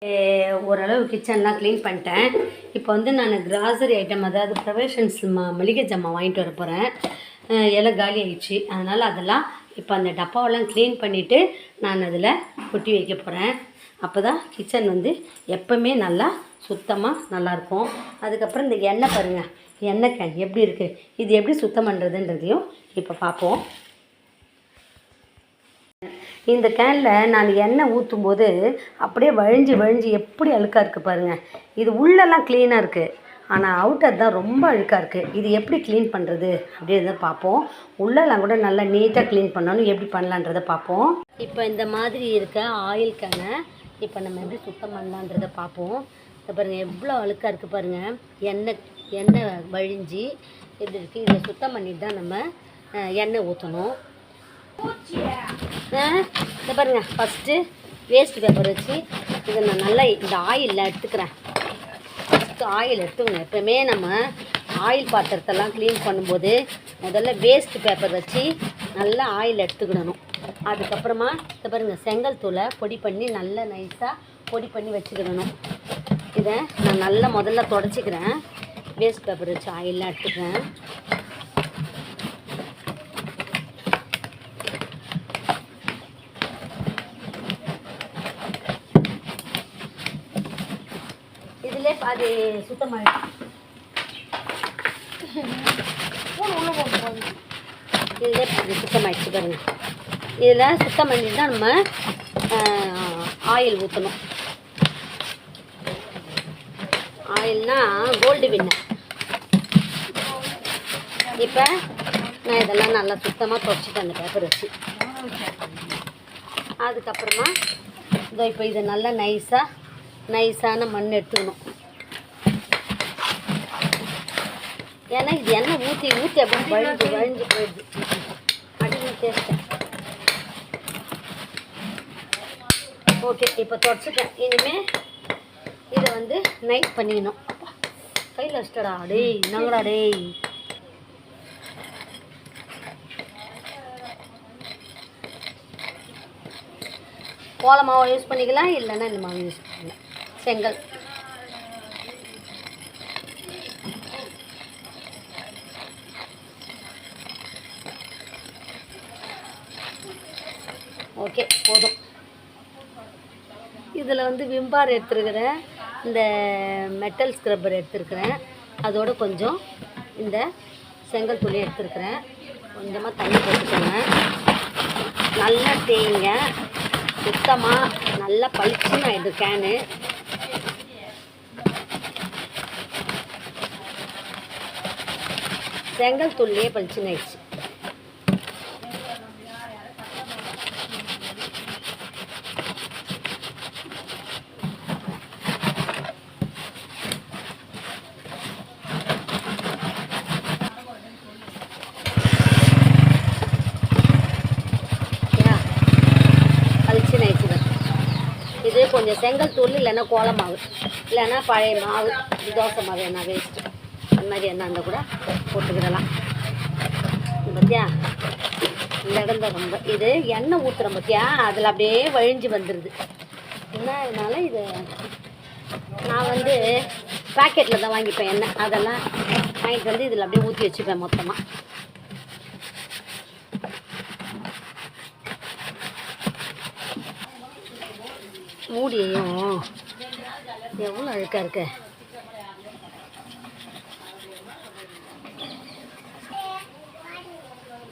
ஓரளவு கிச்சன்லாம் க்ளீன் பண்ணிட்டேன். இப்போ வந்து நான் கிராசரி ஐட்டம், அதாவது ப்ரொவிஷன்ஸ் மளிகை ஜாமான் வாங்கிட்டு வர போகிறேன். எல்லாம் காலி ஆயிடுச்சு. அதனால் அதெல்லாம் இப்போ அந்த டப்பாவெல்லாம் க்ளீன் பண்ணிவிட்டு நான் அதில் கொட்டி வைக்க போகிறேன். அப்போ தான் கிச்சன் வந்து எப்போவுமே நல்லா சுத்தமாக நல்லாயிருக்கும். அதுக்கப்புறம் இந்த எண்ணெய் பாருங்கள், எண்ணெய் கேன் எப்படி இருக்குது, இது எப்படி சுத்தம் பண்ணுறதுன்றதையும் இப்போ பார்ப்போம். இந்த கேனில் நான் எண்ணெய் ஊற்றும் போது அப்படியே வழிஞ்சு எப்படி அழுக்காக இருக்குது பாருங்கள். இது உள்ளெல்லாம் க்ளீனாக இருக்குது, ஆனால் அவுட்டர் தான் ரொம்ப அழுக்காக இருக்குது. இது எப்படி க்ளீன் பண்ணுறது அப்படின்றத பார்ப்போம். உள்ளெல்லாம் கூட நல்லா நீட்டாக க்ளீன் பண்ணணும், எப்படி பண்ணலான்றதை பார்ப்போம். இப்போ இந்த மாதிரி இருக்க ஆயில் கேனை இப்போ நம்ம எப்படி சுத்தம் பண்ணலான்றதை பார்ப்போம். இதை பாருங்கள், எவ்வளோ அழுக்காக இருக்குது பாருங்கள். எண்ணெய் வழிஞ்சு எப்படி இருக்குது. இதை சுத்தம் பண்ணிட்டு தான் நம்ம எண்ணெய் ஊற்றணும். இதை பாருங்கள், ஃபஸ்ட்டு வேஸ்ட் பேப்பர் வச்சு இதை நான் நல்லா இந்த ஆயிலில் எடுத்துக்கிறேன். ஃபஸ்ட்டு ஆயில் எடுத்துக்கணும். எப்போவுமே நம்ம ஆயில் பாத்திரத்தெல்லாம் க்ளீன் பண்ணும்போது முதல்ல வேஸ்ட் பேப்பர் வச்சு நல்லா ஆயில் எடுத்துக்கிடணும். அதுக்கப்புறமா இதை பாருங்கள், செங்கல் தூளை பொடி பண்ணி நல்லா நைஸாக பொடி பண்ணி வச்சுக்கிடணும். இதை நான் நல்லா முதல்ல தொடச்சிக்கிறேன். வேஸ்ட் பேப்பர் வச்சு ஆயிலெலாம் எடுத்துக்கிறேன். இதிலே பாதி சுத்தமாகிடும். இதிலே பாதி சுத்தமாகிடுச்சு பாருங்கள். இதில் சுத்தம் பண்ணிட்டு தான் நம்ம ஆயில் ஊற்றணும். ஆயில்னால் கோல்டு வின்னர். இப்போ நான் இதெல்லாம் நல்லா சுத்தமாக துடைச்சிட்டு அந்த பேப்பர் வச்சு அதுக்கப்புறமா இதோ இப்போ இதை நல்லா நைஸான மண் எடுத்துக்கணும். ஏன்னா இது எண்ணெய் ஊற்றி அப்படியே வழிஞ்சு போயிடுது. அடிமை டேஸ்ட்டு. ஓகே, இப்போ தொடச்சிட்டேன். இனிமேல் இதை வந்து நைஸ் பண்ணிக்கணும். கையில் வச்சிட்டடா டேய், நங்கடா டேய். கோல மாவை யூஸ் பண்ணிக்கலாம், இல்லைன்னா இந்த மாவு யூஸ் பண்ணிக்கலாம். செங்கல் ஓகே போதும். இதில் வந்து விம்பார் எடுத்துருக்கிறேன், இந்த மெட்டல் ஸ்க்ரப்பர் எடுத்துருக்கிறேன், அதோடு கொஞ்சம் இந்த செங்கல் துளி எடுத்துருக்கிறேன். கொஞ்சமாக தண்ணி போட்டுக்கோங்க. நல்லா தேய்ங்க. சுத்தமாக நல்லா பளிச்சுன்னு ஆகிடும் கேனு. செங்கல் தூள்லேயே பளிச்சுன்னு ஆயிடுச்சு. இது கொஞ்சம் செங்கல் தூள், இல்லைன்னா கோல மாவு, இல்லைன்னா பழைய மாவு, தோசை மாவு என்ன வேஸ்ட்டு, அந்த மாதிரி என்ன இருந்தால் கூட போட்டுக்கிடலாம். பார்த்தியா, இந்த இடம் தான் ரொம்ப இது எண்ணெய் ஊற்றுறோம் பார்த்தியா, அதில் அப்படியே வழிஞ்சு வந்துடுது. என்னதுனால இது நான் வந்து பேக்கெட்டில் தான் வாங்கிப்பேன் எண்ணெய். அதெல்லாம் வாங்கிட்டு வந்து இதில் அப்படியே ஊற்றி வச்சுப்பேன் மொத்தமாக. மூடியையும் எவ்வளோ அழுக்காக இருக்கு.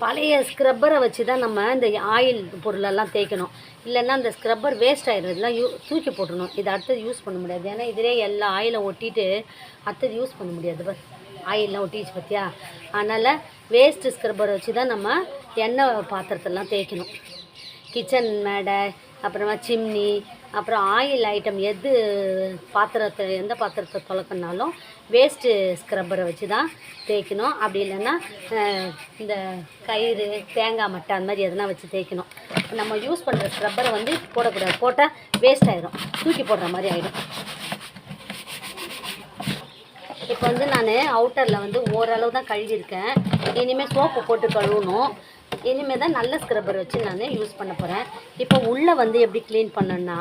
பழைய ஸ்க்ரப்பரை வச்சு தான் நம்ம இந்த ஆயில் பொருளெல்லாம் தேய்க்கணும். இல்லைன்னா அந்த ஸ்க்ரப்பர் வேஸ்ட் ஆகிடுறதுலாம் தூக்கி போட்டுடணும். இதை அடுத்தது யூஸ் பண்ண முடியாது. ஏன்னா இதிலே எல்லா ஆயிலை ஒட்டிட்டு அடுத்தது யூஸ் பண்ண முடியாது. ஆயிலெலாம் ஒட்டிச்சு பார்த்தியா. அதனால் வேஸ்ட்டு ஸ்க்ரப்பரை வச்சு தான் நம்ம எண்ணெய் பாத்திரத்தெல்லாம் தேய்க்கணும். கிச்சன் மேடை, அப்புறமா சிம்னி, அப்புறம் ஆயில் ஐட்டம் எந்த பாத்திரத்தை துலக்கினாலும் வேஸ்ட்டு ஸ்க்ரப்பரை வச்சு தான் தேய்க்கணும். அப்படி இல்லைன்னா இந்த கயிறு, தேங்காய் மட்டை, அந்த மாதிரி எதனா வச்சு தேய்க்கணும். நம்ம யூஸ் பண்ணுற ஸ்க்ரப்பரை வந்து போடக்கூடாது. போட்டால் வேஸ்ட் ஆகிடும், தூக்கி போடுற மாதிரி ஆகிடும். இப்போ வந்து நான் அவுட்டரில் வந்து ஓரளவு தான் கழுவிருக்கேன். இனிமேல் சோப்பு போட்டு கழுவணும். இனிமேல் தான் நல்ல ஸ்க்ரப்பர் வச்சு நான் யூஸ் பண்ண போகிறேன். இப்போ உள்ளே வந்து எப்படி க்ளீன் பண்ணணுன்னா,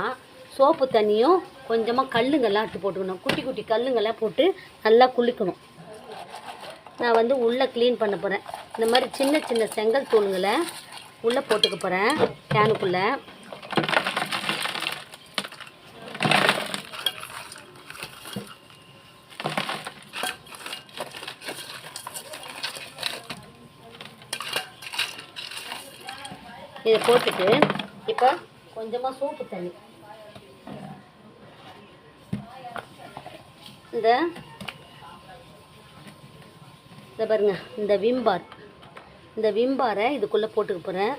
சோப்பு தண்ணியும் கொஞ்சமாக கல்லுங்கள்லாம் எடுத்து போட்டுக்கணும். குட்டி குட்டி கல்லுங்கள்லாம் போட்டு நல்லா குளிக்கணும். நான் வந்து உள்ளே க்ளீன் பண்ண போகிறேன். இந்த மாதிரி சின்ன சின்ன செங்கல் தூள்களை உள்ளே போட்டுக்க போகிறேன் கேனுக்குள்ளே. இதை போட்டுட்டு இப்போ கொஞ்சமாக சோப்பு தண்ணி, இந்த பாருங்க, இந்த விம்பாரை இதுக்குள்ளே போட்டுக்க போகிறேன்.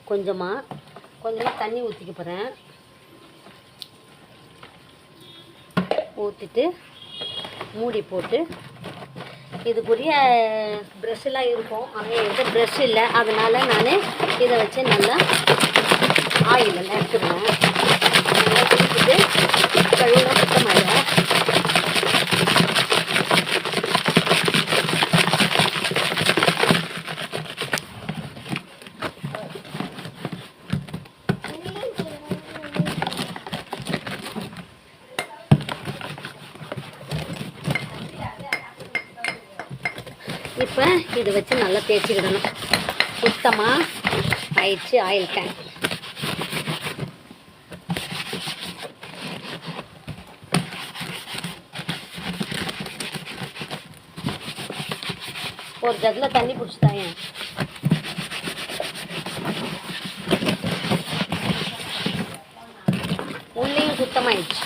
கொஞ்சமாக தண்ணி ஊற்றிக்க போகிறேன். ஊற்றிட்டு மூடி போட்டு, இதுக்குரிய ப்ரெஷ்ஷெல்லாம் இருக்கும். ஆனால் எந்த ப்ரெஷ் இல்லை, அதனால் நான் இதை வச்சு நல்லா ஆயிலெல்லாம் எடுத்துடுவேன். நல்லா குடிச்சிட்டு கழுவிலாம் சுத்தமாயிடும். இப்போ இதை வச்சு நல்லா தேய்ச்சிக்கிடணும். சுத்தமாக ஆயிடுச்சு ஆயில் கேன். ஒரு ஜக்கில் தண்ணி பிடிச்சிட்டாங்க. உள்ளேயும் சுத்தமாயிடுச்சு.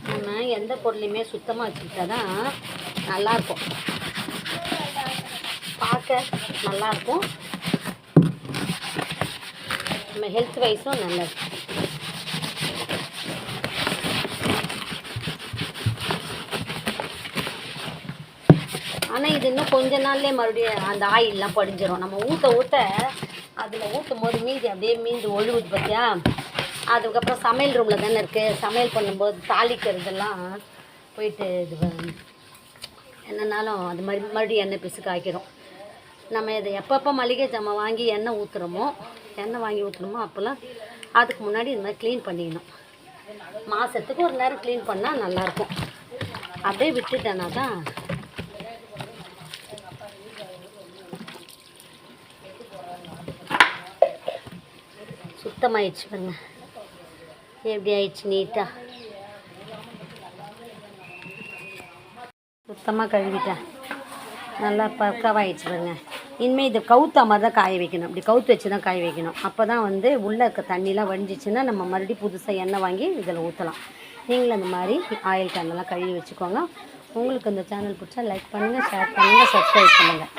நம்ம எந்த பொருளையுமே சுத்தமாக வச்சுக்கிட்டா தான் நல்லாயிருக்கும், பார்க்க நல்லாயிருக்கும், நம்ம ஹெல்த் வைஸும் நல்லது. ஆனால் இது இன்னும் கொஞ்ச நாள்லேயே மறுபடியும் அந்த ஆயிலெலாம் படிஞ்சிடும். நம்ம ஊற்ற அதில் ஊற்றும் போது மீதி அப்படியே மீந்து ஒழுகுது பார்த்தியா. அதுக்கப்புறம் சமையல் ரூமில் தானே இருக்குது. சமையல் பண்ணும்போது தாளிக்கிறதெல்லாம் போயிட்டு இது என்னன்னாலும் அது மறுபடியும் எண்ணெய் பிசுக்கு ஆக்கிடும். நம்ம இதை எப்பப்போ மளிகை ஜாமான் வாங்கி எண்ணெய் ஊற்றுறோமோ அப்போல்லாம் அதுக்கு முன்னாடி இது மாதிரி க்ளீன் பண்ணிக்கணும். மாதத்துக்கு ஒரு நேரம் க்ளீன் பண்ணால் நல்லாயிருக்கும். அப்படியே விட்டுட்டேன்னா தான் சுத்தமாயிடுச்சு. பாருங்க எப்படி ஆயிடுச்சு, நீட்டாக சுத்தமாக கழுவிட்டேன். நல்லா பக்காவாகிடுச்சு பாருங்க. இனிமேல் இதை கவுத்தா மாதிரி தான் காய வைக்கணும். இப்படி கவுத்து வச்சு தான் காய வைக்கணும். அப்போ தான் வந்து உள்ளே இருக்க தண்ணிலாம் வடிஞ்சிச்சுன்னா நம்ம மறுபடியும் புதுசாக எண்ணெய் வாங்கி இதில் ஊற்றலாம். நீங்களும் அந்த மாதிரி ஆயில் கேனெல்லாம் கழுவி வச்சுக்கோங்க. உங்களுக்கு இந்த சேனல் பிடிச்சா லைக் பண்ணுங்கள், ஷேர் பண்ணுங்கள், சப்ஸ்கிரைப் பண்ணுங்கள்.